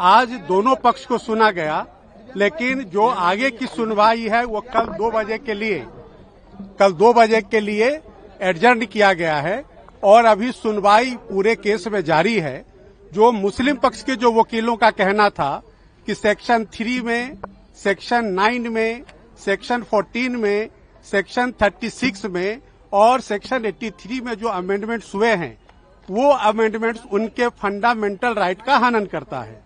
आज दोनों पक्ष को सुना गया, लेकिन जो आगे की सुनवाई है वो कल 2 बजे के लिए एडजर्न किया गया है और अभी सुनवाई पूरे केस में जारी है। जो मुस्लिम पक्ष के जो वकीलों का कहना था कि सेक्शन 3 में, सेक्शन 9 में, सेक्शन 14 में, सेक्शन 36 में और सेक्शन 83 में जो अमेंडमेंट्स हुए हैं, वो अमेंडमेंट्स उनके फंडामेंटल राइट का हनन करता है।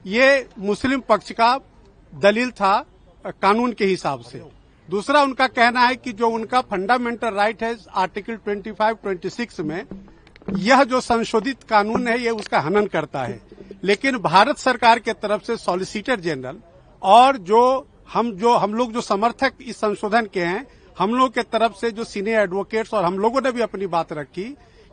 ये मुस्लिम पक्ष का दलील था कानून के हिसाब से। दूसरा उनका कहना है कि जो उनका फंडामेंटल राइट है आर्टिकल 25-26 में, यह जो संशोधित कानून है ये उसका हनन करता है। लेकिन भारत सरकार के तरफ से सॉलिसिटर जनरल और हम लोग जो समर्थक इस संशोधन के हैं, हम लोग के तरफ से जो सीनियर एडवोकेट्स और हम लोगों ने भी अपनी बात रखी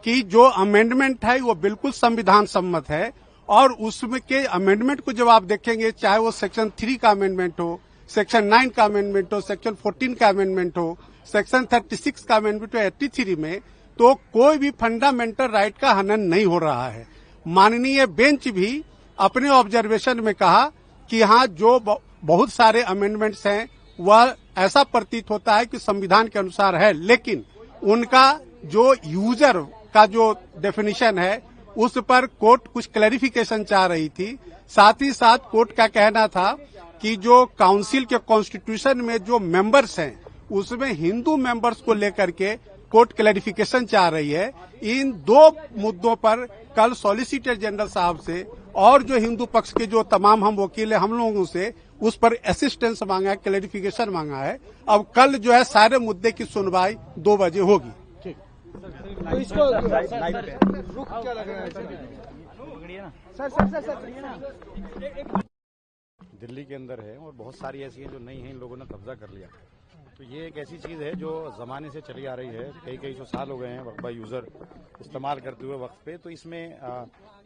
कि जो अमेंडमेंट है वो बिल्कुल संविधान सम्मत है और उसमें के अमेंडमेंट को जब आप देखेंगे, चाहे वो सेक्शन 3 का अमेंडमेंट हो, सेक्शन 9 का अमेंडमेंट हो, सेक्शन 14 का अमेंडमेंट हो, सेक्शन 36 का अमेंडमेंट हो, 83 में, तो कोई भी फंडामेंटल राइट का हनन नहीं हो रहा है। माननीय बेंच भी अपने ऑब्जर्वेशन में कहा कि हाँ, जो बहुत सारे अमेंडमेंट्स हैं वह ऐसा प्रतीत होता है कि संविधान के अनुसार है, लेकिन उनका जो यूजर का जो डेफिनेशन है उस पर कोर्ट कुछ क्लैरिफिकेशन चाह रही थी। साथ ही साथ कोर्ट का कहना था कि जो काउंसिल के कॉन्स्टिट्यूशन में जो मेंबर्स हैं उसमें हिंदू मेंबर्स को लेकर के कोर्ट क्लैरिफिकेशन चाह रही है। इन दो मुद्दों पर कल सॉलिसिटर जनरल साहब से और जो हिंदू पक्ष के जो तमाम हम वकील हैं, हम लोगों से उस पर असिस्टेंस मांगा है, क्लैरिफिकेशन मांगा है। अब कल जो है सारे मुद्दे की सुनवाई 2 बजे होगी। तो इसको रुक क्या लग रहा है सर? दिल्ली के अंदर है और बहुत सारी ऐसी हैं जो नहीं है, इन लोगों ने कब्जा कर लिया। तो ये एक ऐसी चीज है जो जमाने से चली आ रही है, कई सौ साल हो गए हैं वक्फ बाय यूजर इस्तेमाल करते हुए वक्त पे। तो इसमें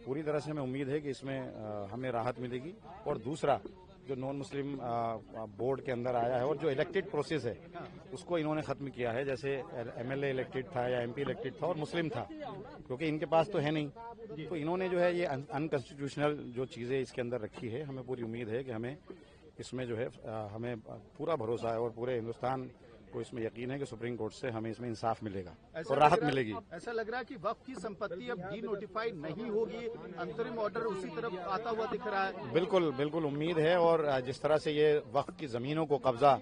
पूरी तरह से हमें उम्मीद है कि इसमें हमें राहत मिलेगी। और दूसरा, जो नॉन मुस्लिम बोर्ड के अंदर आया है और जो इलेक्टेड प्रोसेस है उसको इन्होंने खत्म किया है। जैसे एमएलए इलेक्टेड था या एमपी इलेक्टेड था और मुस्लिम था, क्योंकि इनके पास तो है नहीं, तो इन्होंने जो है ये अनकॉन्स्टिट्यूशनल जो चीजें इसके अंदर रखी है। हमें पूरी उम्मीद है कि हमें इसमें जो है हमें पूरा भरोसा है और पूरे हिंदुस्तान को इसमें यकीन है कि सुप्रीम कोर्ट से हमें इसमें इंसाफ मिलेगा और राहत मिलेगी। ऐसा लग रहा है कि वक्फ की संपत्ति अब डी नोटिफाई नहीं होगी, अंतरिम ऑर्डर उसी तरफ आता हुआ दिख रहा है। बिल्कुल उम्मीद है। और जिस तरह से ये वक्फ की जमीनों को कब्जा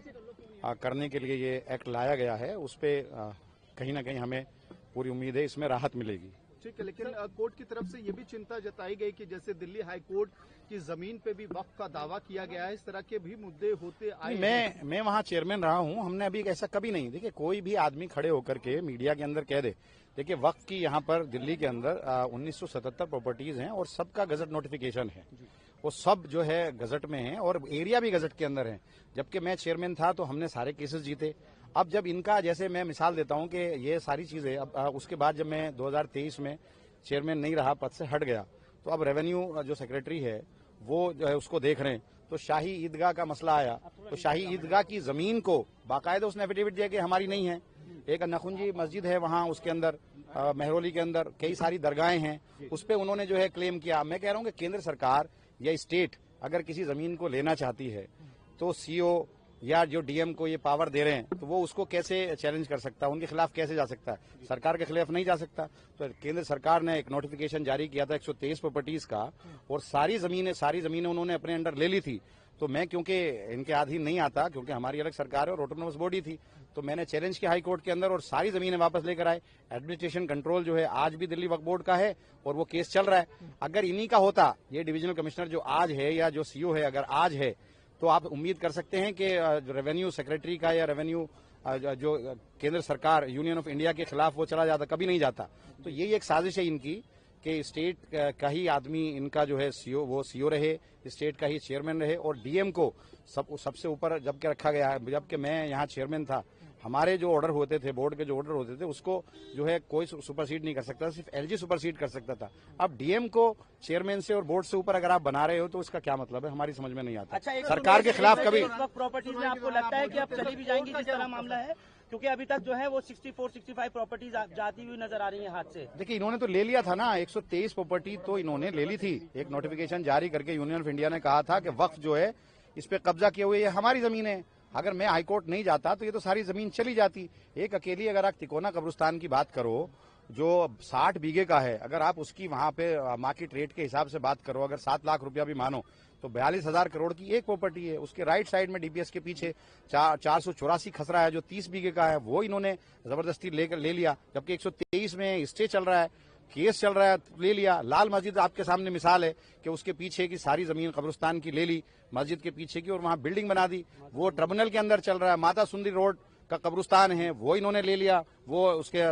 करने के लिए ये एक्ट लाया गया है, उस पे कहीं ना कहीं हमें पूरी उम्मीद है इसमें राहत मिलेगी। ठीक है, लेकिन कोर्ट की तरफ से ये भी चिंता जताई गई कि जैसे दिल्ली हाई कोर्ट की जमीन पे भी वक्फ का दावा किया गया है, इस तरह के भी मुद्दे होते आए। मैं वहाँ चेयरमैन रहा हूँ, हमने अभी ऐसा कभी नहीं। देखिए, कोई भी आदमी खड़े होकर के मीडिया के अंदर कह दे, देखिए वक्फ की यहाँ पर दिल्ली के अंदर 1977 प्रॉपर्टीज हैं और सबका गजट नोटिफिकेशन है, वो सब जो है गजट में है और एरिया भी गजट के अंदर है। जबकि मैं चेयरमैन था तो हमने सारे केसेस जीते। अब जब इनका, जैसे मैं मिसाल देता हूं कि ये सारी चीजें अब उसके बाद जब मैं 2023 में चेयरमैन नहीं रहा, पद से हट गया, तो अब रेवेन्यू जो सेक्रेटरी है वो जो है उसको देख रहे हैं। तो शाही ईदगाह का मसला आया, तो शाही ईदगाह की जमीन को बाकायदा उसने एफिडेविट दिया कि हमारी नहीं है। एक नखुंजी मस्जिद है वहां, उसके अंदर मेहरौली के अंदर कई सारी दरगाहें हैं, उस पर उन्होंने जो है क्लेम किया। मैं कह रहा हूं कि केंद्र सरकार या स्टेट अगर किसी जमीन को लेना चाहती है तो सीओ या जो डीएम को ये पावर दे रहे हैं तो वो उसको कैसे चैलेंज कर सकता है, उनके खिलाफ कैसे जा सकता है? सरकार के खिलाफ नहीं जा सकता। तो केंद्र सरकार ने एक नोटिफिकेशन जारी किया था 123 प्रॉपर्टीज का, और सारी जमीनें उन्होंने अपने अंडर ले ली थी। तो मैं, क्योंकि इनके अधीन नहीं आता, क्योंकि हमारी अलग सरकार है और ऑटोनोमस बॉडी थी, तो मैंने चैलेंज किया हाई कोर्ट के अंदर और सारी जमीनें वापस लेकर आए। एडमिनिस्ट्रेशन कंट्रोल जो है आज भी दिल्ली वक्फ बोर्ड का है और वो केस चल रहा है। अगर इन्हीं का होता, ये डिविजनल कमिश्नर जो आज है या जो सीओ है अगर आज है, तो आप उम्मीद कर सकते हैं कि रेवेन्यू सेक्रेटरी का या रेवेन्यू जो केंद्र सरकार यूनियन ऑफ इंडिया के खिलाफ वो चला जाता, कभी नहीं जाता। तो यही एक साजिश है इनकी कि स्टेट का ही आदमी इनका जो है सीओ, वो सीओ रहे, स्टेट का ही चेयरमैन रहे और डीएम को सबसे ऊपर जबकि रखा गया है। जबकि मैं यहाँ चेयरमैन था, हमारे जो ऑर्डर होते थे, बोर्ड के जो ऑर्डर होते थे, उसको जो है कोई सुपरसीड नहीं कर सकता, सिर्फ एलजी सुपरसीड कर सकता था। अब डीएम को चेयरमैन से और बोर्ड से ऊपर अगर आप बना रहे हो तो इसका क्या मतलब है, हमारी समझ में नहीं आता। अच्छा, सरकार के खिलाफ कभी प्रॉपर्टीज में आपको लगता है कि अब चली भी जाएंगी जिस तरह मामला है? क्योंकि अभी तक जो है वो 64-65 प्रॉपर्टीज जाती हुई नजर आ रही है हाथ से। देखिए इन्होंने तो ले लिया था ना, 123 प्रॉपर्टी तो इन्होंने ले ली थी। एक नोटिफिकेशन जारी करके यूनियन ऑफ इंडिया ने कहा था कि वक्फ जो है इस पे कब्जा किए हुए ये हमारी जमीन है। अगर मैं हाईकोर्ट नहीं जाता तो ये तो सारी जमीन चली जाती। एक अकेली अगर आप तिकोना कब्रिस्तान की बात करो जो 60 बीघे का है, अगर आप उसकी वहां पे मार्केट रेट के हिसाब से बात करो, अगर 7 लाख रुपया भी मानो तो 42,000 करोड़ की एक प्रॉपर्टी है। उसके राइट साइड में डीपीएस के पीछे 484 खसरा है जो 30 बीघे का है, वो इन्होंने जबरदस्ती ले लिया। जबकि 123 में स्टे चल रहा है, केस चल रहा है, ले लिया। लाल मस्जिद आपके सामने मिसाल है कि उसके पीछे की सारी जमीन कब्रिस्तान की ले ली, मस्जिद के पीछे की, और वहां बिल्डिंग बना दी। वो ट्रिब्यूनल के अंदर चल रहा है। माता सुंदरी रोड का कब्रिस्तान है वो इन्होंने ले लिया। वो उसके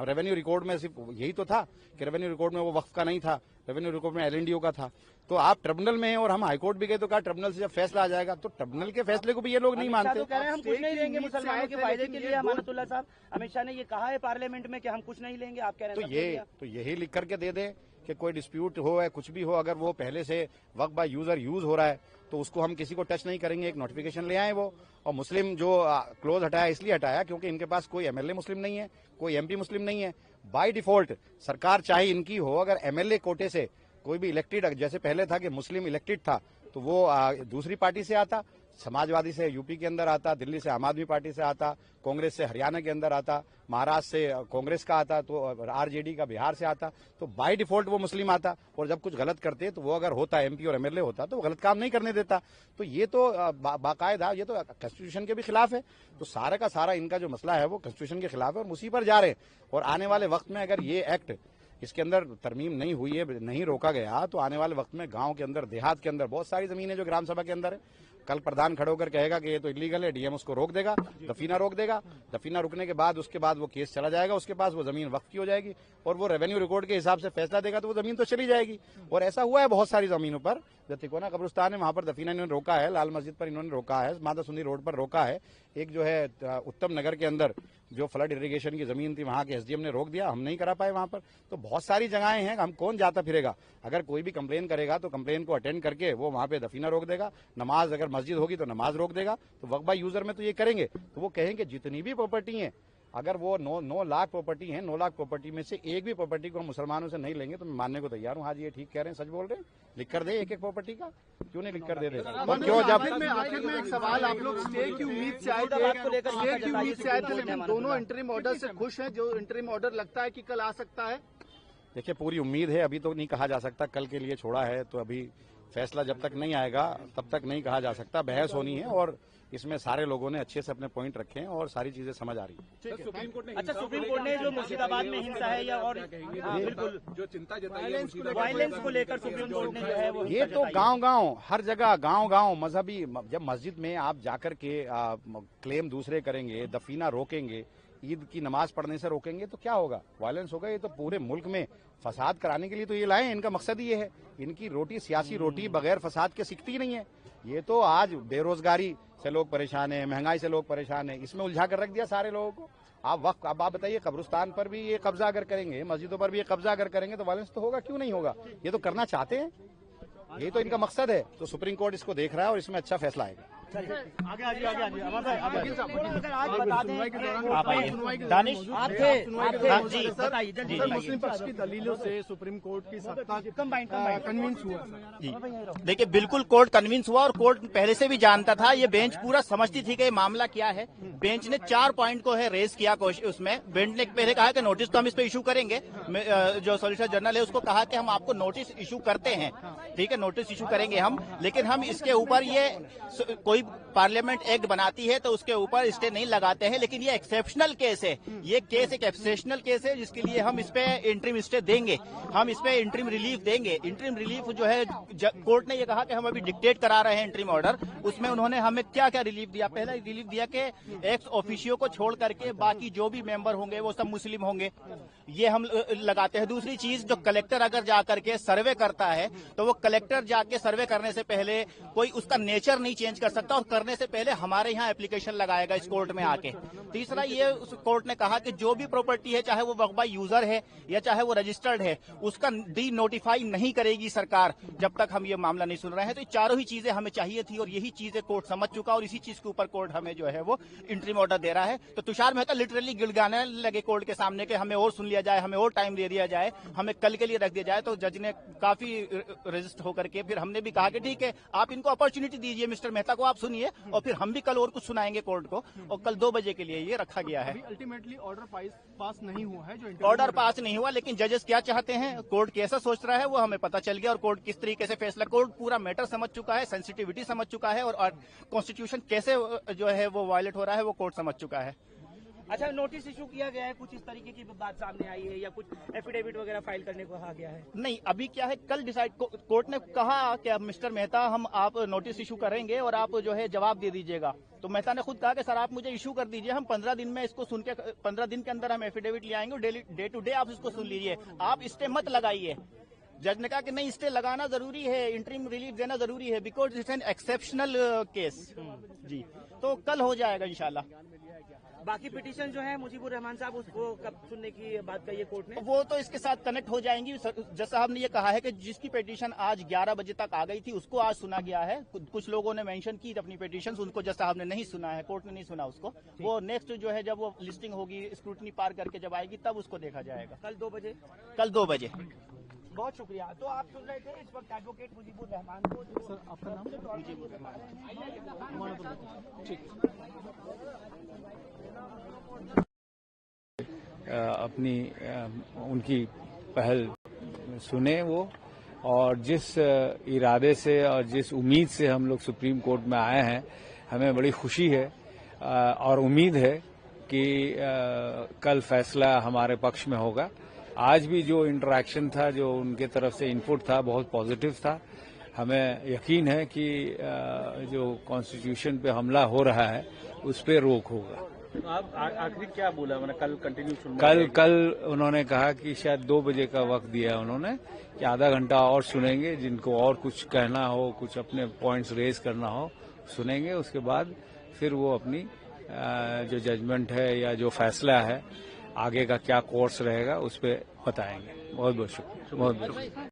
रेवेन्यू रिकॉर्ड में सिर्फ यही तो था कि रेवेन्यू रिकॉर्ड में वो वक्फ का नहीं था, रेवेन्यू रिकॉर्ड में एलएनडीओ का था। तो आप ट्रिब्यूनल में हैं और हम हाईकोर्ट भी गए तो कहा ट्रिब्यूनल से जब फैसला आ जाएगा, तो ट्रिब्यूनल के फैसले को भी ये लोग नहीं मानते। तो कह रहे हैं हम कुछ नहीं लेंगे मुसलमानों के फायदे के लिए। अमानतुल्लाह साहब अमित शाह ने ये कहा है पार्लियामेंट में कि हम कुछ नहीं लेंगे, आप कह रहे हैं तो यही लिख करके दे दें कि कोई डिस्प्यूट हो या कुछ भी हो, अगर वो पहले से वक्फ बाय यूजर यूज हो रहा है तो उसको हम किसी को टच नहीं करेंगे। एक नोटिफिकेशन ले आए वो। और मुस्लिम जो क्लोज हटाया इसलिए हटाया क्योंकि इनके पास कोई एमएलए मुस्लिम नहीं है, कोई एमपी मुस्लिम नहीं है। बाय डिफॉल्ट सरकार चाहे इनकी हो, अगर एमएलए कोटे से कोई भी इलेक्टेड, जैसे पहले था कि मुस्लिम इलेक्टेड था तो वो दूसरी पार्टी से आता, समाजवादी से यूपी के अंदर आता, दिल्ली से आम आदमी पार्टी से आता, कांग्रेस से हरियाणा के अंदर आता, महाराष्ट्र से कांग्रेस का आता, तो आरजेडी का बिहार से आता, तो बाय डिफॉल्ट वो मुस्लिम आता। और जब कुछ गलत करते तो वो अगर होता एमपी और एमएलए होता तो वो गलत काम नहीं करने देता। तो ये तो बाकायदा ये तो कॉन्स्टिट्यूशन के भी खिलाफ है। तो सारा का सारा इनका जो मसला है वो कॉन्स्टिट्यूशन के खिलाफ है और उसी पर जा रहे हैं। और आने वाले वक्त में अगर ये एक्ट इसके अंदर तरमीम नहीं हुई है, नहीं रोका गया, तो आने वाले वक्त में गांव के अंदर, देहात के अंदर बहुत सारी जमीनें जो ग्राम सभा के अंदर है, कल प्रधान खड़े होकर कहेगा कि ये तो इलीगल है, डीएम उसको रोक देगा, दफीना रोक देगा। दफीना रुकने के बाद उसके बाद वो केस चला जाएगा, उसके पास वो जमीन वक्फ की हो जाएगी और वो रेवेन्यू रिकॉर्ड के हिसाब से फैसला देगा तो वो जमीन तो चली जाएगी। और ऐसा हुआ है बहुत सारी जमीनों पर। जो तिकोना कब्रिस्तान है वहां पर दफीना इन्होंने रोका है, लाल मस्जिद पर इन्होंने रोका है, माता सुंदरी रोड पर रोका है। एक जो है उत्तम नगर के अंदर जो फ्लड इरिगेशन की जमीन थी वहां के एसडीएम ने रोक दिया, हम नहीं करा पाए वहां पर। तो बहुत सारी जगहें हैं, हम कौन जाता फिरेगा। अगर कोई भी कंप्लेन करेगा तो कंप्लेन को अटेंड करके वो वहां पे दफीना रोक देगा। नमाज अगर मस्जिद होगी तो नमाज रोक देगा। तो वक्फ बाय यूजर में तो ये करेंगे। तो वो कहेंगे जितनी भी प्रॉपर्टी है, अगर वो 9 लाख प्रॉपर्टी है, 9 लाख प्रॉपर्टी में से एक भी प्रॉपर्टी को हम मुसलमानों से नहीं लेंगे तो मैं मानने को तैयार हूँ। हाँ जी ये ठीक कह रहे हैं, सच बोल रहे हैं। लिख कर दे एक प्रॉपर्टी का, क्यों नहीं लिख कर दे रहे। और क्यों जब आखिर में एक सवाल, आप लोग स्टे की उम्मीद से आए थे लेकिन दोनों इंटरिम ऑर्डर से खुश हैं? जो इंटरिम ऑर्डर लगता है कि कल आ सकता है? देखिए पूरी उम्मीद है, अभी तो नहीं कहा जा सकता, कल के लिए छोड़ा है। तो अभी फैसला जब तक नहीं आएगा तब तक नहीं कहा जा सकता। बहस होनी है और इसमें सारे लोगों ने अच्छे से अपने पॉइंट रखे हैं और सारी चीजें समझ आ रही है। सुप्रीम कोर्ट ने जो मुर्शिदाबाद में हिंसा है या और बिल्कुल जो चिंता जताई है वायलेंस को लेकर सुप्रीम कोर्ट ने जो है वो ये तो गांव-गांव हर जगह गांव-गांव मजहबी, जब मस्जिद में आप जाकर के क्लेम दूसरे करेंगे, दफीना रोकेंगे, ईद की नमाज पढ़ने से रोकेंगे तो क्या होगा? वायलेंस होगा। ये तो पूरे मुल्क में फसाद कराने के लिए तो ये लाए हैं। इनका मकसद ये है। इनकी रोटी, सियासी रोटी बगैर फसाद के सिकती नहीं है। ये तो आज बेरोजगारी से लोग परेशान है, महंगाई से लोग परेशान है, इसमें उलझा कर रख दिया सारे लोगों को। अब आप बताइए, कब्रिस्तान पर भी ये कब्जा अगर करेंगे, मस्जिदों पर भी ये कब्जा अगर करेंगे तो वायलेंस तो होगा, क्यों नहीं होगा? ये तो करना चाहते हैं, ये तो इनका मकसद है। तो सुप्रीम कोर्ट इसको देख रहा है और इसमें अच्छा फैसला आएगा। आगे दानिश मुस्लिम पक्ष की दलीलों से सुप्रीम कोर्ट की सत्ता कन्विंस हुआ। देखिए बिल्कुल कोर्ट कन्विंस हुआ और कोर्ट पहले से भी जानता था। ये बेंच पूरा समझती थी कि मामला क्या है। बेंच ने 4 पॉइंट को है रेज किया। उसमें बेंच ने पहले कहा कि नोटिस तो हम इस पे इशू करेंगे। जो सॉलिसिटर जनरल है उसको कहा कि हम आपको नोटिस इशू करते हैं, ठीक है, नोटिस इशू करेंगे हम, लेकिन हम इसके ऊपर ये कोई पार्लियामेंट एक्ट बनाती है तो उसके ऊपर स्टे नहीं लगाते हैं। लेकिन ये एक्सेप्शनल केस है, ये केस एक एक्सेप्शनल केस है जिसके लिए हम इस पे इंटरिम स्टे देंगे, हम इस पे इंटरिम रिलीफ देंगे। इंटरिम रिलीफ जो है कोर्ट ने ये कहा कि हम अभी डिक्टेट करा रहे हैं इंटरिम ऑर्डर। उसमें उन्होंने हमें क्या क्या रिलीफ दिया? पहला रिलीफ दिया कि एक्स ऑफिशियो को छोड़ करके बाकी जो भी मेंबर होंगे वो सब मुस्लिम होंगे, ये हम लगाते हैं। दूसरी चीज, जो कलेक्टर अगर जाकर के सर्वे करता है तो वो कलेक्टर जाके सर्वे करने से पहले कोई उसका नेचर नहीं चेंज कर सकता, था और करने से पहले हमारे यहाँ एप्लीकेशन लगाएगा इस कोर्ट में आके। तीसरा, ये उस कोर्ट ने कहा कि जो भी प्रॉपर्टी है, चाहे वो वक्फ बाय यूजर है या चाहे वो रजिस्टर्ड है, उसका डी नोटिफाई नहीं करेगी सरकार जब तक हम ये मामला नहीं सुन रहे हैं। तो ये चारों ही चीजें हमें चाहिए थी और यही चीजें कोर्ट समझ चुका और इसी चीज के ऊपर कोर्ट हमें जो है वो इंटरिम ऑर्डर दे रहा है। तो तुषार मेहता लिटरली गिड़गिड़ाने लगे कोर्ट के सामने कि हमें और सुन लिया जाए, हमें और टाइम दे दिया जाए, हमें कल के लिए रख दिया जाए। तो जज ने काफी रेजिस्ट होकर के फिर हमने भी कहा कि ठीक है, आप इनको अपॉर्चुनिटी दीजिए, मिस्टर मेहता को आप सुनिए और फिर हम भी कल और कुछ सुनाएंगे कोर्ट को। और कल 2 बजे के लिए ये रखा गया है। अल्टीमेटली ऑर्डर पास नहीं हुआ है, जो ऑर्डर पास नहीं हुआ, लेकिन जजेस क्या चाहते हैं, कोर्ट कैसा सोच रहा है वो हमें पता चल गया और कोर्ट किस तरीके से फैसला, कोर्ट पूरा मैटर समझ चुका है, सेंसिटिविटी समझ चुका है और कॉन्स्टिट्यूशन कैसे जो है वो वायलेट हो रहा है वो कोर्ट समझ चुका है। अच्छा, नोटिस इशू किया गया है, कुछ इस तरीके की बात सामने आई है या कुछ एफिडेविट वगैरह फाइल करने को कहा गया है? नहीं, अभी क्या है, कल डिसाइड कोर्ट ने कहा कि अब मिस्टर मेहता हम आप नोटिस इशू करेंगे और आप जो है जवाब दे दीजिएगा। तो मेहता ने खुद कहा कि सर आप मुझे इशू कर दीजिए, हम 15 दिन में इसको सुन के 15 दिन के अंदर हम एफिडेविट ले आएंगे, डे टू डे आप इसको सुन लीजिए, आप स्टे मत लगाइए। जज ने कहा कि नहीं, स्टे लगाना जरूरी है, इंटरिम रिलीफ देना जरूरी है, because it's an exceptional case जी। तो कल हो जाएगा इंशाल्लाह। बाकी पिटीशन जो है मुजीबुर रहमान साहब, उसको कब सुनने की बात कही है कोर्ट ने? वो तो इसके साथ कनेक्ट हो जाएंगी। जज साहब ने ये कहा है कि जिसकी पिटीशन आज 11 बजे तक आ गई थी उसको आज सुना गया है। कुछ लोगों ने मेंशन की अपनी पिटीशन, उनको जज साहब ने नहीं सुना है, कोर्ट ने नहीं सुना उसको। वो नेक्स्ट जो है जब वो लिस्टिंग होगी, स्क्रूटनी पार करके जब आएगी तब उसको देखा जाएगा। कल 2 बजे? कल 2 बजे। बहुत शुक्रिया। तो आप सुन रहे थे इस वक्त एडवोकेट मुजीबुर रहमान को। सर आपका नाम? मुजीबुर रहमान। ठीक। अपनी उनकी पहल सुने वो, और जिस इरादे से और जिस उम्मीद से हम लोग सुप्रीम कोर्ट में आए हैं, हमें बड़ी खुशी है और उम्मीद है कि कल फैसला हमारे पक्ष में होगा। आज भी जो इंटरेक्शन था, जो उनके तरफ से इनपुट था, बहुत पॉजिटिव था। हमें यकीन है कि जो कॉन्स्टिट्यूशन पे हमला हो रहा है उस पे रोक होगा। आप आखिरी क्या बोला, मैंने कल कंटिन्यू सुन? कल उन्होंने कहा कि शायद 2 बजे का वक्त दिया उन्होंने कि आधा घंटा और सुनेंगे, जिनको और कुछ कहना हो, कुछ अपने पॉइंट्स रेज करना हो सुनेंगे। उसके बाद फिर वो अपनी जो जजमेंट है या जो फैसला है आगे का क्या कोर्स रहेगा उस पर बताएंगे। बहुत बहुत शुक्रिया। बहुत बहुत